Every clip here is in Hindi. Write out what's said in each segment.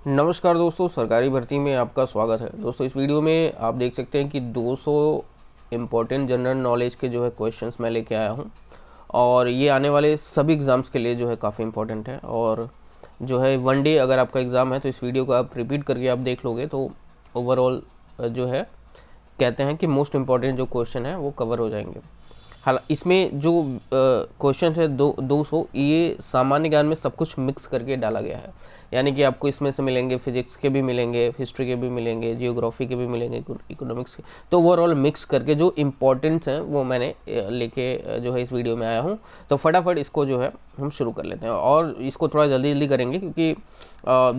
नमस्कार दोस्तों, सरकारी भर्ती में आपका स्वागत है। दोस्तों, इस वीडियो में आप देख सकते हैं कि 200 इम्पोर्टेंट जनरल नॉलेज के जो है क्वेश्चंस मैं लेके आया हूं और ये आने वाले सभी एग्ज़ाम्स के लिए जो है काफ़ी इम्पोर्टेंट है। और जो है वन डे अगर आपका एग्ज़ाम है तो इस वीडियो को आप रिपीट करके आप देख लोगे तो ओवरऑल जो है कहते हैं कि मोस्ट इम्पॉर्टेंट जो क्वेश्चन है वो कवर हो जाएंगे। हालांकि इसमें जो क्वेश्चन है 200 ये सामान्य ज्ञान में सब कुछ मिक्स करके डाला गया है, यानी कि आपको इसमें से मिलेंगे फिजिक्स के भी मिलेंगे, हिस्ट्री के भी मिलेंगे, जियोग्राफी के भी मिलेंगे, इकोनॉमिक्स के। तो ओवरऑल मिक्स करके जो इम्पोर्टेंट्स हैं वो मैंने लेके जो है इस वीडियो में आया हूँ। तो फटाफट इसको जो है हम शुरू कर लेते हैं और इसको थोड़ा जल्दी जल्दी करेंगे क्योंकि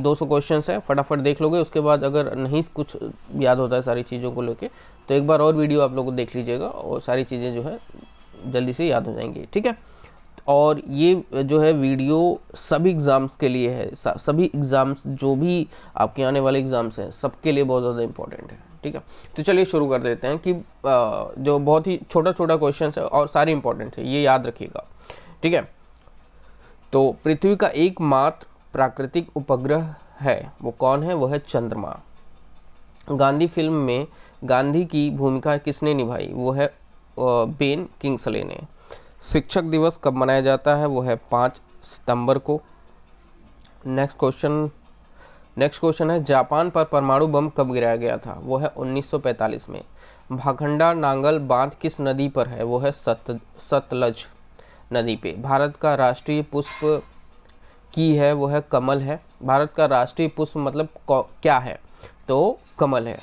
200 क्वेश्चन है, फटाफट देख लोगे। उसके बाद अगर नहीं कुछ याद होता है सारी चीज़ों को लेके तो एक बार और वीडियो आप लोग देख लीजिएगा और सारी चीज़ें जो है जल्दी से याद हो जाएंगी, ठीक है। और ये जो है वीडियो सभी एग्ज़ाम्स के लिए है, सभी एग्ज़ाम्स जो भी आपके आने वाले एग्ज़ाम्स हैं सबके लिए बहुत ज़्यादा इंपॉर्टेंट है, ठीक है। तो चलिए शुरू कर देते हैं कि जो बहुत ही छोटा छोटा क्वेश्चन है और सारे इंपॉर्टेंट है, ये याद रखिएगा, ठीक है। तो पृथ्वी का एकमात्र प्राकृतिक उपग्रह है वो कौन है? वो है चंद्रमा। गांधी फिल्म में गांधी की भूमिका किसने निभाई? वो है बेन किंग्सले ने। शिक्षक दिवस कब मनाया जाता है? वो है 5 सितंबर को। नेक्स्ट क्वेश्चन है जापान पर परमाणु बम कब गिराया गया था? वो है 1945 में। भाखंडा नांगल बांध किस नदी पर है? वो है सतलज नदी पे। भारत का राष्ट्रीय पुष्प की है वो है कमल है। भारत का राष्ट्रीय पुष्प मतलब क्या है? तो कमल है।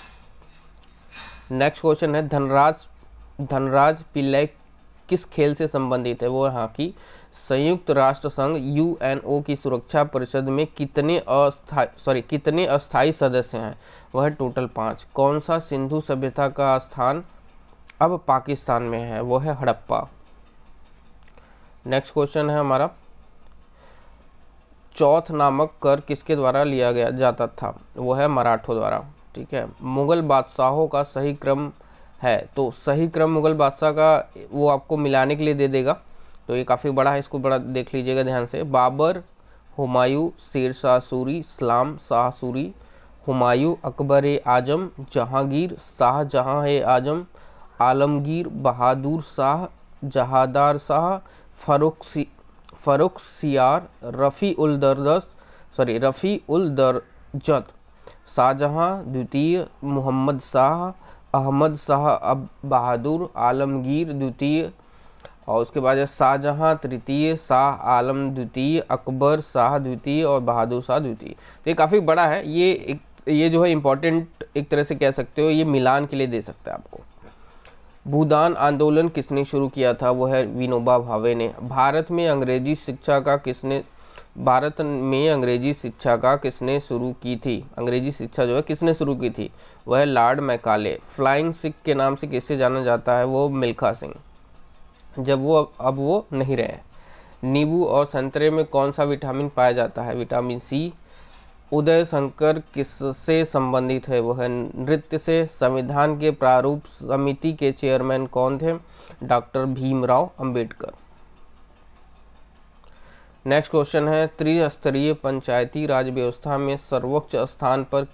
नेक्स्ट क्वेश्चन है धनराज पिल्लई किस खेल से संबंधित है? वो है हॉकी। संयुक्त राष्ट्र संघ यूएनओ की सुरक्षा परिषद में कितने अस्थायी सदस्य हैं? वह है टोटल 5। कौन सा सिंधु सभ्यता का स्थान अब पाकिस्तान में है? वो है हड़प्पा। नेक्स्ट क्वेश्चन है हमारा चौथ नामक कर किसके द्वारा लिया गया जाता था? वो है मराठों द्वारा, ठीक है। मुगल बादशाहों का सही क्रम है, तो सही क्रम मुगल बादशाह का वो आपको मिलाने के लिए दे देगा, तो ये काफ़ी बड़ा है, इसको बड़ा देख लीजिएगा ध्यान से। बाबर, हुमायूं, शेर शाह सूरी, सलाम शाह सूरी, हुमायूं, अकबर ए आजम, जहांगीर, शाहजहां ए आजम, आलमगीर, बहादुर शाह, जहादार शाह, फरुखसियार, रफ़ी उल दरजत, शाहजहां द्वितीय, मोहम्मद शाह, अहमद शाह अब बहादुर, आलमगीर द्वितीय, और उसके बाद शाहजहां तृतीय, शाह आलम द्वितीय, अकबर शाह द्वितीय और बहादुर शाह द्वितीय। तो ये काफ़ी बड़ा है, ये जो है इम्पोर्टेंट एक तरह से कह सकते हो, ये मिलान के लिए दे सकता है आपको। भूदान आंदोलन किसने शुरू किया था? वो है विनोबा भावे ने। भारत में अंग्रेजी शिक्षा का किसने शुरू की थी? अंग्रेजी शिक्षा जो है किसने शुरू की थी? वह है लॉर्ड मैकाले। फ्लाइंग सिख के नाम से किसे जाना जाता है? वो मिल्खा सिंह, जब वो अब वो नहीं रहे। नींबू और संतरे में कौन सा विटामिन पाया जाता है? Vitamin C. उदय शंकर किससे संबंधित है? वो है नृत्य से। संविधान के प्रारूप समिति के चेयरमैन कौन थे? Doctor Bhimrao Ambedkar. Next question है त्रिस्तरीय पंचायती राज व्यवस्था में सर्वोच्च स्थान पर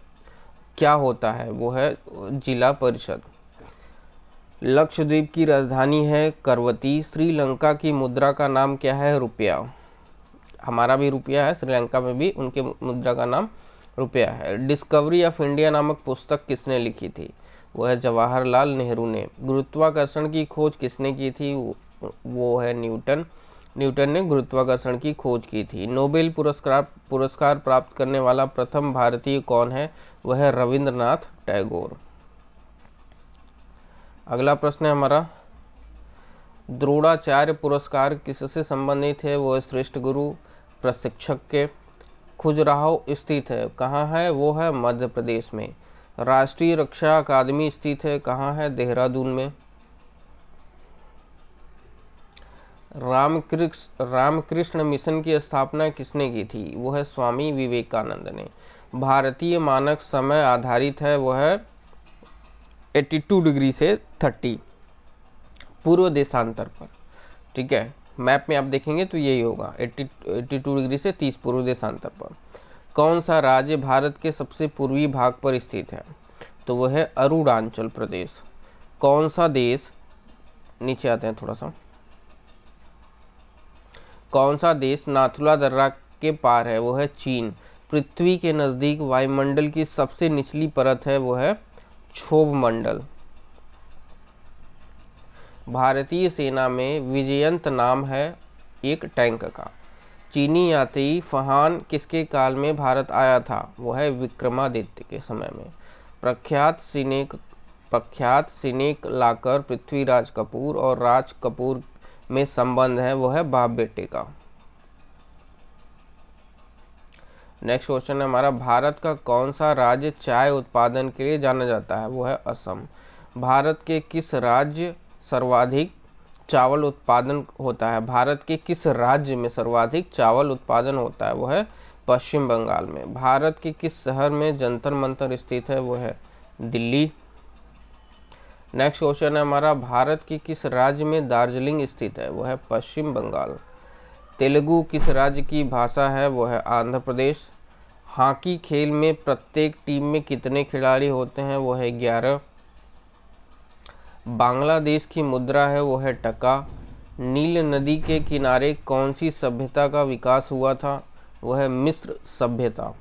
क्या होता है? वो है जिला परिषद। लक्षद्वीप की राजधानी है करवती। श्रीलंका की मुद्रा का नाम क्या है? रुपया। हमारा भी रुपया है, श्रीलंका में भी उनके मुद्रा का नाम रुपया है। डिस्कवरी ऑफ इंडिया नामक पुस्तक किसने लिखी थी? वो है जवाहरलाल नेहरू ने। गुरुत्वाकर्षण की खोज किसने की थी? वो है न्यूटन ने गुरुत्वाकर्षण की खोज की थी। नोबेल पुरस्कार प्राप्त करने वाला प्रथम भारतीय कौन है? वह है रविंद्रनाथ टैगोर। अगला प्रश्न है हमारा द्रोणाचार्य पुरस्कार किससे संबंधित है? वो है श्रेष्ठ गुरु प्रशिक्षक के। खजुराहो स्थित है, कहाँ है? वो है मध्य प्रदेश में। राष्ट्रीय रक्षा अकादमी स्थित है, कहाँ है? देहरादून में। रामकृष्ण मिशन की स्थापना किसने की थी? वो है स्वामी विवेकानंद ने। भारतीय मानक समय आधारित है, वो है 82 डिग्री से 30 पूर्व देशांतर पर, ठीक है। मैप में आप देखेंगे तो यही होगा 82 डिग्री से 30 पूर्व देशांतर पर। कौन सा राज्य भारत के सबसे पूर्वी भाग पर स्थित है? तो वह है अरुणाचल प्रदेश। कौन सा देश, नीचे आते हैं थोड़ा सा, कौन सा देश नाथुला दर्रा के पार है? वो है चीन। पृथ्वी के नज़दीक वायुमंडल की सबसे निचली परत है, वो है क्षोभ मंडल। भारतीय सेना में विजयंत नाम है एक टैंक का। चीनी यात्री फहान किसके काल में भारत आया था? वो है विक्रमादित्य के समय में। प्रख्यात सिनेक लाकर पृथ्वीराज कपूर और राज कपूर में संबंध है, वो है बाप बेटे का। नेक्स्ट क्वेश्चन है हमारा, भारत का कौन सा राज्य चाय उत्पादन के लिए जाना जाता है? वो है असम। भारत के किस राज्य सर्वाधिक चावल उत्पादन होता है? भारत के किस राज्य में सर्वाधिक चावल उत्पादन होता है? वो है पश्चिम बंगाल में। भारत के किस शहर में जंतर मंतर स्थित है? वो है दिल्ली। नेक्स्ट क्वेश्चन है हमारा, भारत के किस राज्य में दार्जिलिंग स्थित है? वो है पश्चिम बंगाल। तेलुगु किस राज्य की भाषा है? वो है आंध्र प्रदेश। हॉकी खेल में प्रत्येक टीम में कितने खिलाड़ी होते हैं? वो है 11। बांग्लादेश की मुद्रा है, वो है टका। नील नदी के किनारे कौन सी सभ्यता का विकास हुआ था? वो है मिस्र सभ्यता।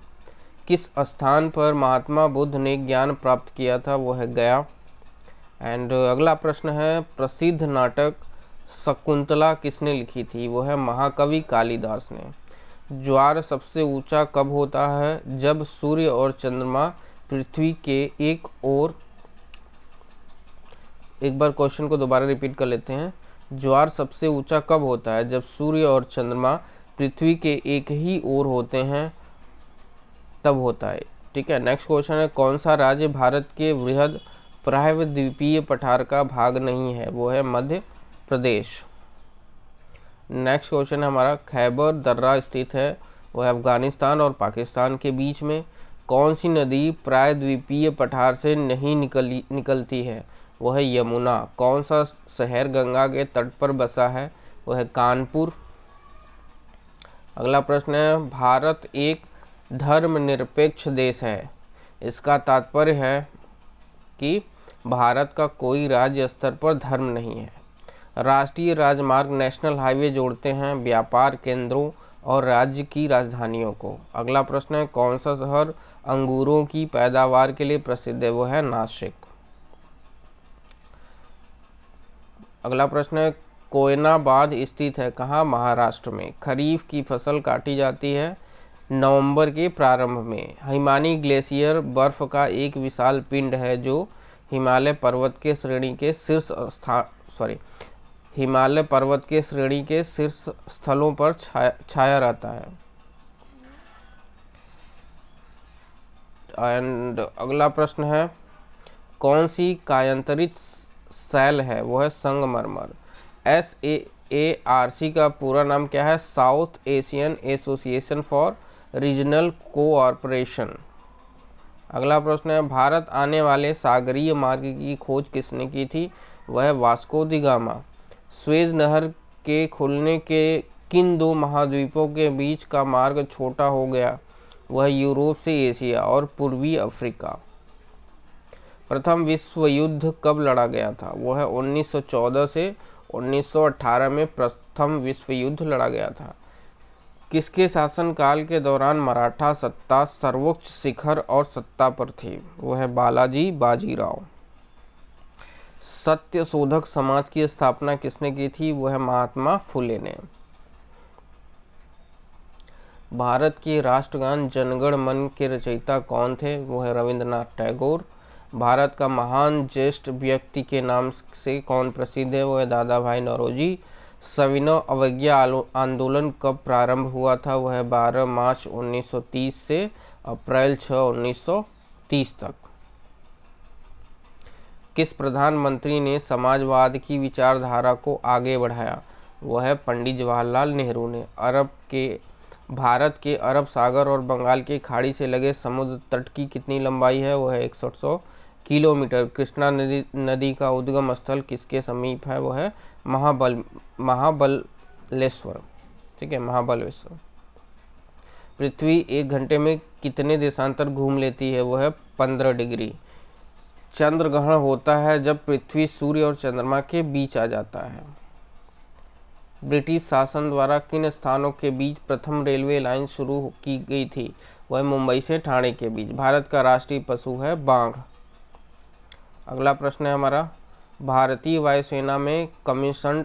किस स्थान पर महात्मा बुद्ध ने ज्ञान प्राप्त किया था? वो है गया। एंड अगला प्रश्न है, प्रसिद्ध नाटक शकुंतला किसने लिखी थी? वो है महाकवि कालिदास ने। ज्वार सबसे ऊंचा कब होता है? जब सूर्य और चंद्रमा पृथ्वी के एक ओर, एक बार क्वेश्चन को दोबारा रिपीट कर लेते हैं। ज्वार सबसे ऊंचा कब होता है? जब सूर्य और चंद्रमा पृथ्वी के एक ही ओर होते हैं, तब होता है। ठीक है। नेक्स्ट क्वेश्चन है, कौन सा राज्य भारत के वृहद प्रायद्वीपीय पठार का भाग नहीं है? वो है मध्य प्रदेश। नेक्स्ट क्वेश्चन है हमारा, खैबर दर्रा स्थित है, वो है अफगानिस्तान और पाकिस्तान के बीच में। कौन सी नदी प्रायद्वीपीय पठार से नहीं निकलती है? वो है यमुना। कौन सा शहर गंगा के तट पर बसा है? वो है कानपुर। अगला प्रश्न है, भारत एक धर्मनिरपेक्ष देश है, इसका तात्पर्य है कि भारत का कोई राज्य स्तर पर धर्म नहीं है। राष्ट्रीय राजमार्ग नेशनल हाईवे जोड़ते हैं व्यापार केंद्रों और राज्य की राजधानियों को। अगला प्रश्न है, कौन सा शहर अंगूरों की पैदावार के लिए प्रसिद्ध है? वो है नासिक। अगला प्रश्न है, कोयना बांध स्थित है कहाँ? महाराष्ट्र में। खरीफ की फसल काटी जाती है नवंबर के प्रारंभ में। हिमानी ग्लेशियर बर्फ का एक विशाल पिंड है जो हिमालय पर्वत के श्रेणी के शीर्ष स्थलों पर छाया रहता है। एंड अगला प्रश्न है, कौन सी कायांतरित शैल है? वो है संगमरमर। SAARC का पूरा नाम क्या है? South Asian association for regional cooperation. अगला प्रश्न है, भारत आने वाले सागरीय मार्ग की खोज किसने की थी? वह वास्को दी गामा। स्वेज नहर के खुलने के किन दो महाद्वीपों के बीच का मार्ग छोटा हो गया? वह यूरोप से एशिया और पूर्वी अफ्रीका। प्रथम विश्व युद्ध कब लड़ा गया था? वह 1914 से 1918 में प्रथम विश्व युद्ध लड़ा गया था। किसके शासनकाल के दौरान मराठा सत्ता सर्वोच्च शिखर और सत्ता पर थी? वह है बालाजी बाजीराव। सत्य शोधक समाज की स्थापना किसने की थी? वह है महात्मा फुले ने। भारत के राष्ट्रगान जनगण मन के रचयिता कौन थे? वो है रविंद्रनाथ टैगोर। भारत का महान ज्येष्ठ व्यक्ति के नाम से कौन प्रसिद्ध है? वो है दादा भाई नौरोजी। सविनय अवज्ञा आंदोलन कब प्रारंभ हुआ था? वह है 12 मार्च 1930 से अप्रैल 6, 1930 तक। किस प्रधानमंत्री ने समाजवाद की विचारधारा को आगे बढ़ाया? वह है पंडित जवाहरलाल नेहरू ने। भारत के अरब सागर और बंगाल की खाड़ी से लगे समुद्र तट की कितनी लंबाई है? वह है 6100 किलोमीटर। कृष्णा नदी का उद्गम स्थल किसके समीप है? वह है महाबलेश्वर। ठीक है, महाबलेश्वर। पृथ्वी एक घंटे में कितने देशांतर घूम लेती है? वो है 15 डिग्री। चंद्र ग्रहण होता है जब पृथ्वी सूर्य और चंद्रमा के बीच आ जाता है। ब्रिटिश शासन द्वारा किन स्थानों के बीच प्रथम रेलवे लाइन शुरू की गई थी? वह मुंबई से ठाणे के बीच। भारत का राष्ट्रीय पशु है बाघ। अगला प्रश्न है हमारा, भारतीय वायुसेना में कमीशन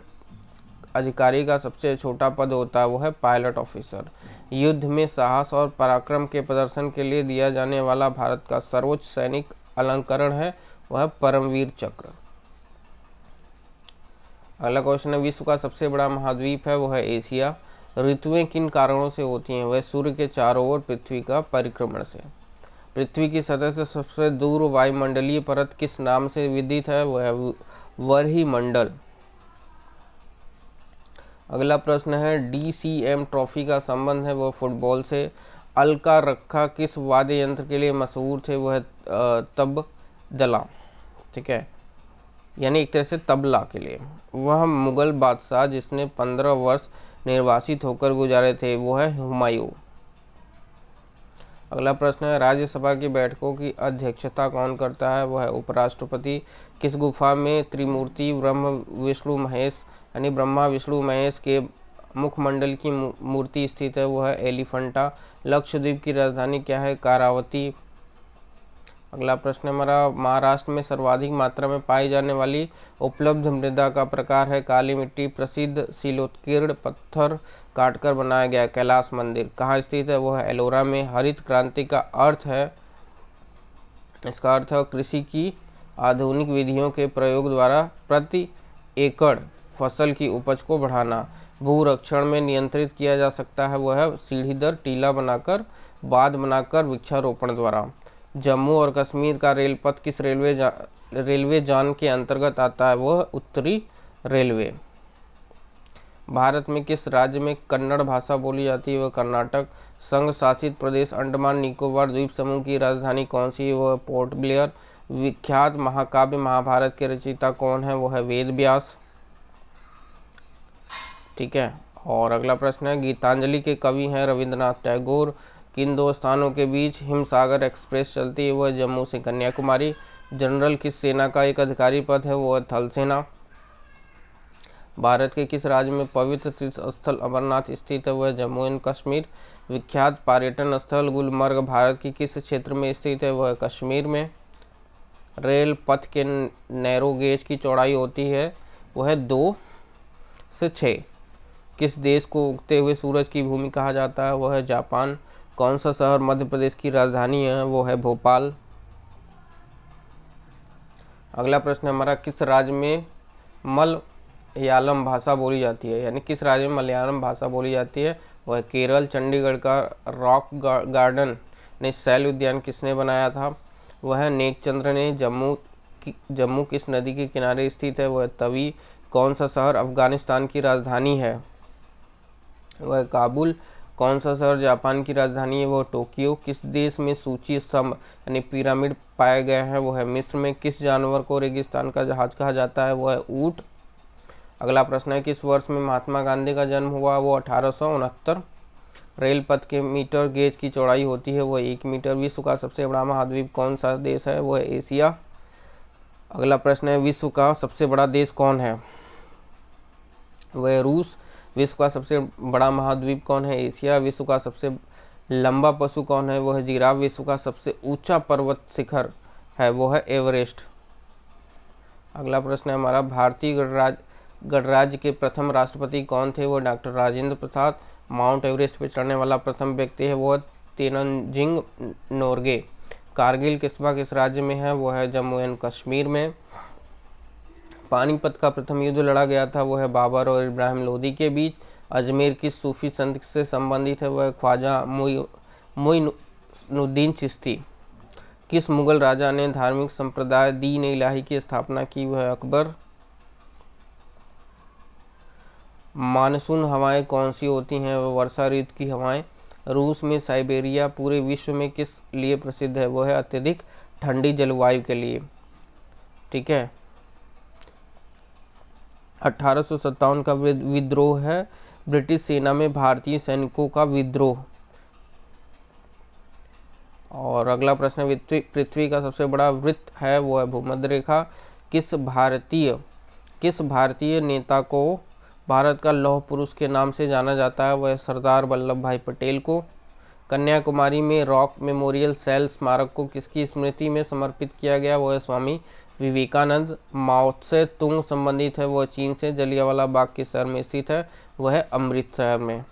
अधिकारी का सबसे छोटा पद होता है, वो है पायलट ऑफिसर। युद्ध में साहस और पराक्रम के प्रदर्शन के लिए दिया जाने वाला भारत का सर्वोच्च सैनिक अलंकरण है, वह परमवीर चक्र। अगला क्वेश्चन है, विश्व का सबसे बड़ा महाद्वीप है, वो है एशिया। ऋतुएं किन कारणों से होती हैं? वह सूर्य के चारों ओर पृथ्वी का परिक्रमण से। पृथ्वी की सतह से सबसे दूर वायुमंडलीय परत किस नाम से विदित है? वह है वर्हिमंडल। अगला प्रश्न है, DCM ट्रॉफी का संबंध है वो फुटबॉल से। अलका रक्खा किस वाद्य यंत्र के लिए मशहूर थे? वह तबदला, ठीक है, यानी एक तरह से तबला के लिए। वह मुगल बादशाह जिसने 15 वर्ष निर्वासित होकर गुजारे थे, वो है हुमायूं। अगला प्रश्न है, राज्यसभा की बैठकों की अध्यक्षता कौन करता है? वह है उपराष्ट्रपति। किस गुफा में त्रिमूर्ति ब्रह्मा विष्णु महेश यानी ब्रह्मा विष्णु महेश के मुखमंडल की मूर्ति स्थित है? वह है एलिफेंटा। लक्षद्वीप की राजधानी क्या है? कारावती। अगला प्रश्न हमारा, महाराष्ट्र में सर्वाधिक मात्रा में पाई जाने वाली उपलब्ध मृदा का प्रकार है काली मिट्टी। प्रसिद्ध शिलोत्कीर्ण पत्थर काटकर बनाया गया कैलाश मंदिर कहाँ स्थित है? वो है एलोरा में। हरित क्रांति का अर्थ है, इसका अर्थ है कृषि की आधुनिक विधियों के प्रयोग द्वारा प्रति एकड़ फसल की उपज को बढ़ाना। भूरक्षण में नियंत्रित किया जा सकता है, वह है सीढ़ीदर टीला बनाकर, बांध बनाकर, वृक्षारोपण द्वारा। जम्मू और कश्मीर का रेल पथ किस रेलवे जान के अंतर्गत आता है? वह उत्तरी रेलवे। भारत में किस राज्य में कन्नड़ भाषा बोली जाती है? वह कर्नाटक। संघ शासित प्रदेश अंडमान निकोबार द्वीप समूह की राजधानी कौन सी है? वह पोर्ट ब्लेयर। विख्यात महाकाव्य महाभारत के रचयिता कौन है? वह है वेद व्यास, ठीक है। और अगला प्रश्न है, गीतांजलि के कवि हैं रविंद्रनाथ टैगोर। किन दो स्थानों के बीच हिमसागर एक्सप्रेस चलती है? वह जम्मू से कन्याकुमारी। जनरल किस सेना का एक अधिकारी पद है? वह थल सेना। भारत के किस राज्य में पवित्र तीर्थ स्थल अमरनाथ स्थित है? वह जम्मू एंड कश्मीर। विख्यात पर्यटन स्थल गुलमर्ग भारत के किस क्षेत्र में स्थित है? वह कश्मीर में। रेल पथ के नैरो गेज की चौड़ाई होती है, वह 2 से 6। किस देश को उगते हुए सूरज की भूमि कहा जाता है? वह है जापान। कौन सा शहर मध्य प्रदेश की राजधानी है? वो है भोपाल। अगला प्रश्न हमारा, किस राज्य में मलयालम भाषा बोली जाती है? यानी किस राज्य में मलयालम भाषा बोली जाती है? वह केरल। चंडीगढ़ का रॉक गार्डन ने शैल उद्यान किसने बनाया था? वह है नेकचंद्र ने। जम्मू किस नदी के किनारे स्थित है? वह तवी। कौन सा शहर अफगानिस्तान की राजधानी है? वह काबुल। कौन सा शहर जापान की राजधानी है? वह टोक्यो। किस देश में सूची स्तंभ यानी पिरामिड पाए गए हैं? वो है मिस्र में। किस जानवर को रेगिस्तान का जहाज कहा जाता है? वह है ऊंट। अगला प्रश्न है, किस वर्ष में महात्मा गांधी का जन्म हुआ? वो 1869। रेल पथ के मीटर गेज की चौड़ाई होती है, वह 1 मीटर। विश्व का सबसे बड़ा महाद्वीप कौन सा देश है? वह एशिया। अगला प्रश्न है, विश्व का सबसे बड़ा देश कौन है? वह रूस। विश्व का सबसे बड़ा महाद्वीप कौन है? एशिया। विश्व का सबसे लंबा पशु कौन है? वो है जिराफ। विश्व का सबसे ऊंचा पर्वत शिखर है, वो है एवरेस्ट। अगला प्रश्न है हमारा, भारतीय गणराज्य के प्रथम राष्ट्रपति कौन थे? वो doctor Rajendra Prasad. Mount Everest पर चढ़ने वाला प्रथम व्यक्ति है, वो तेनजिंग नोर्गे। कारगिल किस्बा किस राज्य में है? वो है जम्मू एंड कश्मीर में। पानीपत का प्रथम युद्ध लड़ा गया था, वो है बाबर और इब्राहिम लोदी के बीच। अजमेर किस सूफी संत से संबंधित है? वह ख्वाजा मोइनुद्दीन चिश्ती। किस मुगल राजा ने धार्मिक संप्रदाय दीन इलाही की स्थापना की? वह अकबर। मानसून हवाएं कौन सी होती हैं? वह वर्षा ऋतु की हवाएं। रूस में साइबेरिया पूरे विश्व में किस लिए प्रसिद्ध है? वो है अत्यधिक ठंडी जलवायु के लिए। ठीक है। 1857 का विद्रोह है ब्रिटिश सेना में भारतीय सैनिकों का विद्रोह। और अगला प्रश्न, पृथ्वी का सबसे बड़ा वृत्त है वो है भूमध्य रेखा। पृथ्वी का सबसे बड़ा वृत्त है वो है भूमध्य रेखा। किस भारतीय नेता को भारत का लौह पुरुष के नाम से जाना जाता है? वह सरदार वल्लभ भाई पटेल को। कन्याकुमारी में रॉक मेमोरियल सेल स्मारक को किसकी स्मृति में समर्पित किया गया? वह है स्वामी विवेकानंद। माओ से तुंग संबंधित है वह चीन से। जलियांवाला बाग किस शहर में स्थित है? वह है अमृतसर में।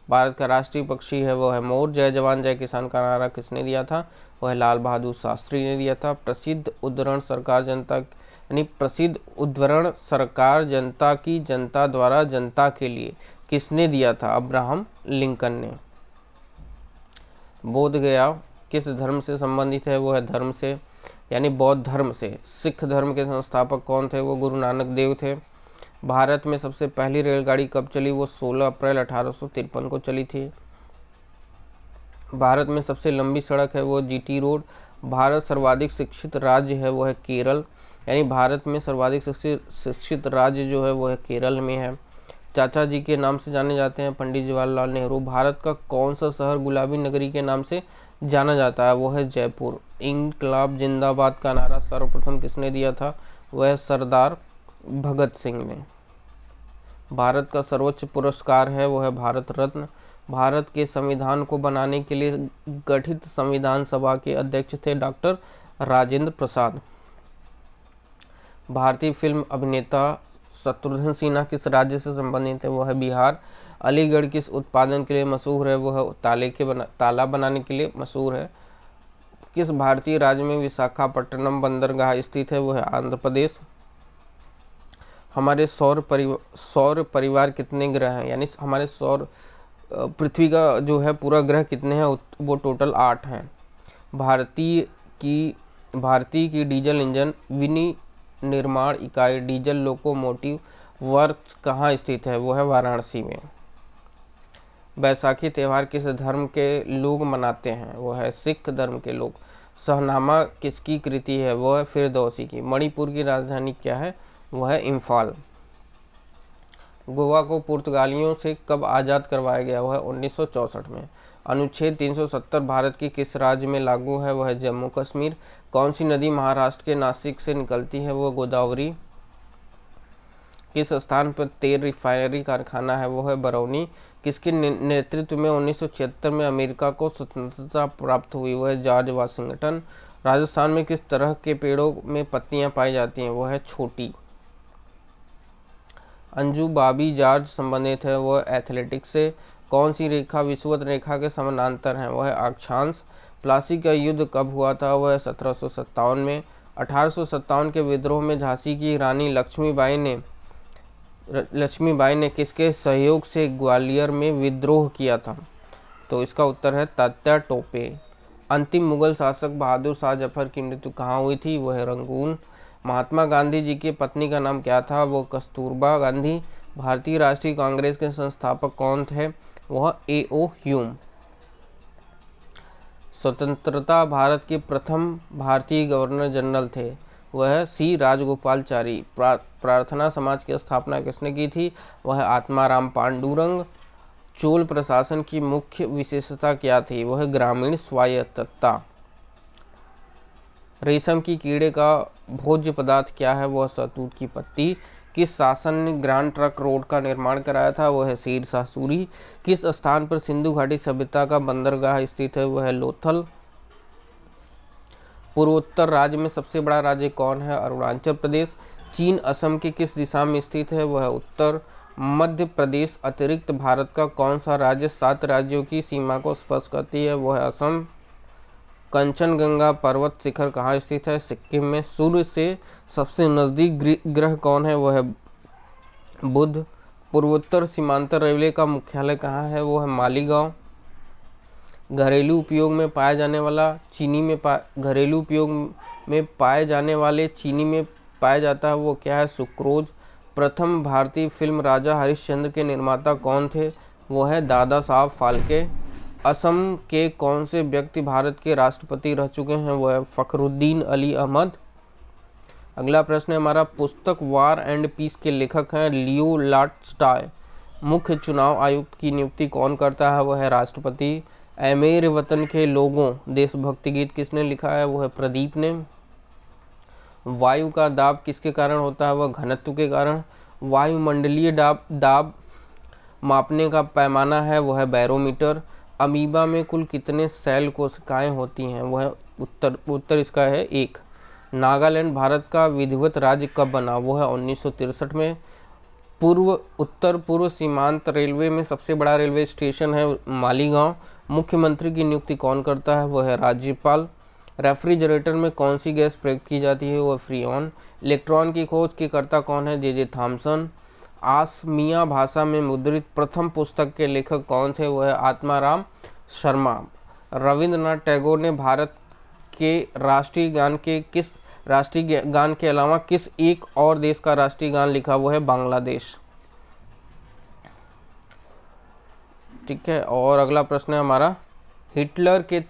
भारत का राष्ट्रीय पक्षी है वो है मोर। जय जवान जय किसान का नारा किसने दिया था? वह लाल बहादुर शास्त्री ने दिया था। प्रसिद्ध उद्धरण सरकार जनता की जनता द्वारा जनता के लिए किसने दिया था? अब्राहम लिंकन ने। बोध गया किस धर्म से संबंधित है? वो है धर्म से यानी बौद्ध धर्म से। सिख धर्म के संस्थापक कौन थे? वो गुरु नानक देव थे। भारत में सबसे पहली रेलगाड़ी कब चली? वो 16 अप्रैल 1853 को चली थी। भारत में सबसे लंबी सड़क है वो जीटी रोड। भारत सर्वाधिक शिक्षित राज्य है वो है केरल, यानी भारत में सर्वाधिक शिक्षित राज्य जो है वो है केरल में है। चाचा जी के नाम से जाने जाते हैं पंडित जवाहरलाल नेहरू। भारत का कौन सा शहर गुलाबी नगरी के नाम से जाना जाता है? वो है जयपुर। इंकलाब जिंदाबाद का नारा सर्वप्रथम किसने दिया था? वह सरदार भगत सिंह ने। भारत का सर्वोच्च पुरस्कार है वो है भारत रत्न। भारत के संविधान को बनाने के लिए गठित संविधान सभा के अध्यक्ष थे डॉक्टर राजेंद्र प्रसाद। भारतीय फिल्म अभिनेता शत्रुघ्न सिन्हा किस राज्य से संबंधित है? वो है बिहार। अलीगढ़ किस उत्पादन के लिए मशहूर है? वो है ताला बनाने के लिए मशहूर है। किस भारतीय राज्य में विशाखापट्टनम बंदरगाह स्थित है? वो है आंध्र प्रदेश। हमारे सौर परिवार कितने ग्रह हैं? यानी हमारे पृथ्वी का जो है पूरा ग्रह कितने हैं? वो टोटल 8 हैं। भारतीय की डीजल इंजन विनिर्माण इकाई डीजल लोकोमोटिव वर्क्स कहाँ स्थित है? वो है वाराणसी में। बैसाखी त्यौहार किस धर्म के लोग मनाते हैं? वो है सिख धर्म के लोग। शहनामा किसकी कृति है? वो है फिरदौसी की। मणिपुर की राजधानी क्या है? वह है इम्फाल। गोवा को पुर्तगालियों से कब आज़ाद करवाया गया? वह है 1964 में। अनुच्छेद 370 भारत के किस राज्य में लागू है? वह है जम्मू कश्मीर। कौन सी नदी महाराष्ट्र के नासिक से निकलती है? वह गोदावरी। किस स्थान पर तेल रिफाइनरी कारखाना है? वो है बरौनी। किसके नेतृत्व में 1976 में अमेरिका को स्वतंत्रता प्राप्त हुई? वह है जॉर्ज वाशिंगटन। राजस्थान में किस तरह के पेड़ों में पत्तियां पाई जाती हैं? वह है छोटी। अंजू बाबी जॉर्ज संबंधित है वह एथलेटिक्स से। कौन सी रेखा विषुवत रेखा के समानांतर है? वह है अक्षांश। प्लासी का युद्ध कब हुआ था? वह 1757 में। 1857 के विद्रोह में झांसी की रानी लक्ष्मीबाई ने किसके सहयोग से ग्वालियर में विद्रोह किया था? तो इसका उत्तर है तात्या टोपे। अंतिम मुगल शासक बहादुर शाह जफर की मृत्यु कहाँ हुई थी? वह है रंगून। महात्मा गांधी जी की पत्नी का नाम क्या था? वो कस्तूरबा गांधी। भारतीय राष्ट्रीय कांग्रेस के संस्थापक कौन थे? वह A.O. ह्यूम। स्वतंत्रता भारत के प्रथम भारतीय गवर्नर जनरल थे? वह सी राजगोपालचारी। प्रार्थना समाज की स्थापना किसने की थी? वह आत्माराम पांडुरंग। चोल प्रशासन की मुख्य विशेषता क्या थी? वह ग्रामीण स्वायत्तता। रेशम की कीड़े का भोज्य पदार्थ क्या है? वह शहतूत की पत्ती। किस शासन ने ग्रांड ट्रंक रोड का निर्माण कराया था? वह है शेर शाह सूरी। किस स्थान पर सिंधु घाटी सभ्यता का बंदरगाह स्थित है? वह है लोथल। पूर्वोत्तर राज्य में सबसे बड़ा राज्य कौन है? अरुणाचल प्रदेश। चीन असम के किस दिशा में स्थित है? वह है उत्तर। मध्य प्रदेश अतिरिक्त भारत का कौन सा राज्य 7 राज्यों की सीमा को स्पर्श करती है? वह है असम। कंचनजंगा पर्वत शिखर कहाँ स्थित है? सिक्किम में। सूर्य से सबसे नजदीक ग्रह कौन है? वह है बुध। पूर्वोत्तर सीमांतर रेलवे का मुख्यालय कहाँ है? वो है मालीगांव। घरेलू उपयोग में पाए जाने वाले चीनी में पाया जाता है वो क्या है? सुक्रोज। प्रथम भारतीय फिल्म राजा हरिश्चंद्र के निर्माता कौन थे? वो है दादा साहब फाल्के। असम के कौन से व्यक्ति भारत के राष्ट्रपति रह चुके हैं? वो है फखरुद्दीन अली अहमद। अगला प्रश्न है हमारा, पुस्तक वार एंड पीस के लेखक हैं लियो टॉल्स्टॉय। मुख्य चुनाव आयुक्त की नियुक्ति कौन करता है? वह है राष्ट्रपति। ऐ मेरे वतन के लोगों देशभक्ति गीत किसने लिखा है, वो है प्रदीप ने। वायु का दाब किसके कारण होता है, वह घनत्व के कारण। वायुमंडलीय दाब मापने का पैमाना है, वो है बैरोमीटर। अमीबा में कुल कितने सेल कोशिकाएं होती हैं, वह है उत्तर इसका है 1। नागालैंड भारत का विधिवत राज्य कब बना, वो है 1963 में। उत्तर पूर्व सीमांत रेलवे में सबसे बड़ा रेलवे स्टेशन है मालीगांव। मुख्यमंत्री की नियुक्ति कौन करता है, वह है राज्यपाल। रेफ्रिजरेटर में कौन सी गैस प्रयोग की जाती है, वह फ्रीऑन। इलेक्ट्रॉन की खोज के कर्ता कौन है, जे थॉमसन। आसमिया भाषा में मुद्रित प्रथम पुस्तक के लेखक कौन थे, वह है आत्माराम शर्मा। रविंद्रनाथ टैगोर ने भारत के राष्ट्रीय गान के अलावा किस एक और देश का राष्ट्रीय गान लिखा, वो है बांग्लादेश। ठीक है, और अगला प्रश्न है हमारा, हीटर के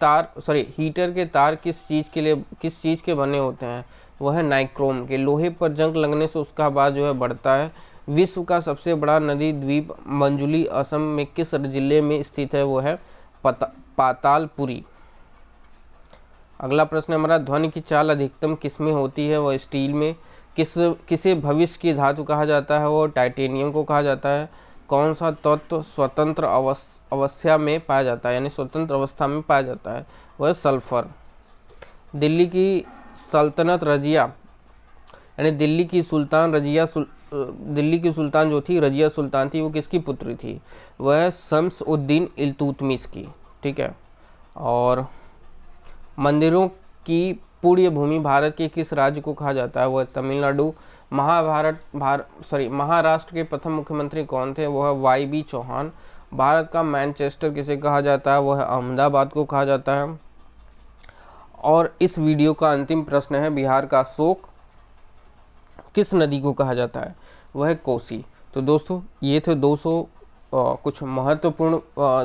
तार किस चीज़ के बने होते हैं, वह है नाइक्रोम के। लोहे पर जंग लगने से उसका आवाज़ जो है बढ़ता है। विश्व का सबसे बड़ा नदी द्वीप मंजुली असम में किस जिले में स्थित है, वो है पातालपुरी। अगला प्रश्न हमारा, ध्वनि की चाल अधिकतम किसमें होती है, वह स्टील में। किसे भविष्य की धातु कहा जाता है, वो टाइटेनियम को कहा जाता है। कौन सा तत्व स्वतंत्र अवस्था में पाया जाता है, यानी स्वतंत्र अवस्था में पाया जाता है, वह सल्फर। दिल्ली की सल्तनत रजिया यानी दिल्ली की सुल्तान जो थी रजिया सुल्तान थी, वो किसकी पुत्री थी, वह शम्स उद्दीन इल्तुतमिश की। ठीक है, और मंदिरों की पुण्य भूमि भारत के किस राज्य को कहा जाता है, वह तमिलनाडु। महाराष्ट्र के प्रथम मुख्यमंत्री कौन थे, वह वाई चौहान। भारत का मैनचेस्टर किसे कहा जाता है, वह अहमदाबाद को कहा जाता है। और इस वीडियो का अंतिम प्रश्न है, बिहार का शोक किस नदी को कहा जाता है, वह है कोसी। तो दोस्तों ये थे 200 कुछ महत्वपूर्ण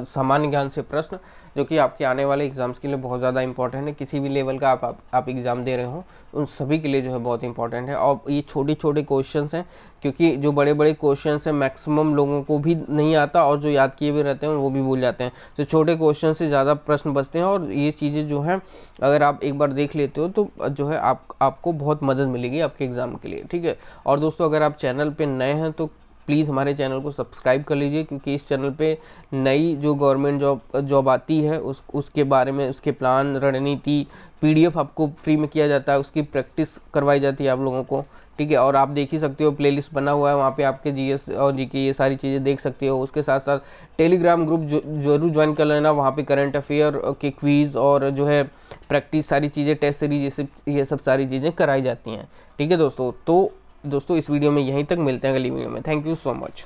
सामान्य ज्ञान से प्रश्न जो कि आपके आने वाले एग्जाम्स के लिए बहुत ज़्यादा इंपॉर्टेंट है। किसी भी लेवल का आप एग्ज़ाम दे रहे हो उन सभी के लिए जो है बहुत इंपॉर्टेंट है। और ये छोटे छोटे क्वेश्चंस हैं, क्योंकि जो बड़े बड़े क्वेश्चंस हैं मैक्सिमम लोगों को भी नहीं आता, और जो याद किए भी रहते हैं वो भी भूल जाते हैं। तो छोटे क्वेश्चन से ज़्यादा प्रश्न बचते हैं, और ये चीज़ें जो हैं अगर आप एक बार देख लेते हो तो जो है आपको बहुत मदद मिलेगी आपके एग्ज़ाम के लिए। ठीक है, और दोस्तों अगर आप चैनल पर नए हैं तो प्लीज़ हमारे चैनल को सब्सक्राइब कर लीजिए, क्योंकि इस चैनल पे नई जो गवर्नमेंट जॉब आती है उसके बारे में, उसके प्लान, रणनीति, पीडीएफ आपको फ्री में किया जाता है, उसकी प्रैक्टिस करवाई जाती है आप लोगों को। ठीक है, और आप देख ही सकते हो प्लेलिस्ट बना हुआ है, वहाँ पे आपके जीएस और जीके ये सारी चीज़ें देख सकते हो। उसके साथ साथ टेलीग्राम ग्रुप जरूर ज्वाइन कर लेना, वहाँ पे करंट अफेयर के क्वीज़ और जो है प्रैक्टिस सारी चीज़ें, टेस्ट सीरीज ये सब सारी चीज़ें कराई जाती हैं। ठीक है दोस्तों, तो दोस्तों इस वीडियो में यहीं तक, मिलते हैं अगली वीडियो में। Thank you so much.